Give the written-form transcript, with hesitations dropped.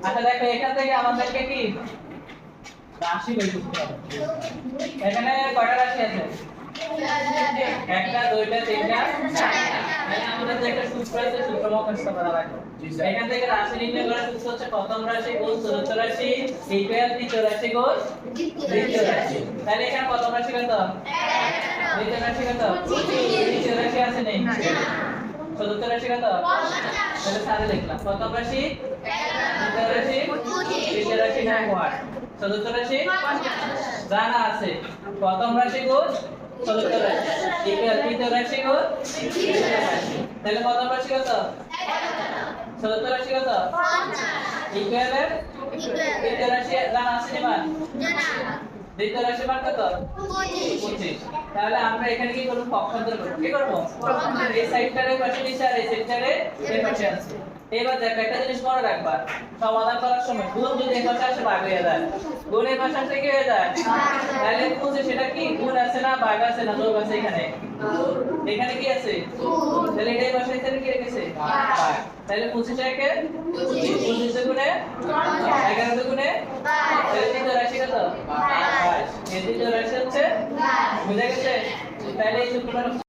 আচ্ছা দেখো এখান থেকে আমাদেরকে কি রাশি বের করতে হবে। এখানে কয়টা রাশি আছে? একটা, দুইটা, তিনটা, চারটা। তাহলে আমাদের যে একটা সূত্র আছে সূত্র মুখস্থ করা লাগবে। এখান থেকে রাশি নির্ণয় করার সূত্র হচ্ছে প্রথম রাশি গুণ চতুর্থ রাশি ইকুয়াল তৃতীয় রাশি গুণ দ্বিতীয় রাশি। তাহলে এখানে প্রথম রাশি কত? 11। দ্বিতীয় রাশি কত? 25। তৃতীয় রাশি আছে নেই? চতুর্থ রাশি কত? 50। তাহলে সাথে লিখলাম প্রথম রাশি 11, দ্বিতীয় রাশি 25, তৃতীয় রাশি 9 চতুর্থ রাশি 50 জানা আছে। প্রথম রাশি গুণ চতুর্থ রাশি ইকুয়াল তৃতীয় রাশি গুণ তৃতীয় রাশি। তাহলে প্রথম রাশি কত? 11। চতুর্থ রাশি কত? 50 ইকুয়াল তৃতীয় রাশি জানা আছে না মান? জানা। দ্বিতীয় রাশি মান কত? 25। তাহলে আমরা এখানে কি করব? পক্ষান্তর করব। কি করব? পক্ষান্তর। এই সাইডটারে পাশে নিচে আর এই সাইডটারে এই পাশে আছে। এবার দেখো একটা জিনিস মনে রাখবা, সমাধান করার সময় গুণ যদি এই পাশে আসে ভাগ হয়ে যায়, গুণ এই পাশে আসলে কি হয়ে যায়? তাহলে বুঝে সেটা কি গুণ আছে না ভাগ আছে না যোগ আছে? এখানে এখানে কি আছে? তাহলে এই পাশে এখানে কি রেখেছে? ভাগ। তাহলে 25 একে 25 গুণে 11 গুণে তাহলে দ্বিতীয় রাশি কত? 22। এই দ্বিতীয় রাশি হচ্ছে বুঝা গেছে? তাহলে এই সূত্রটা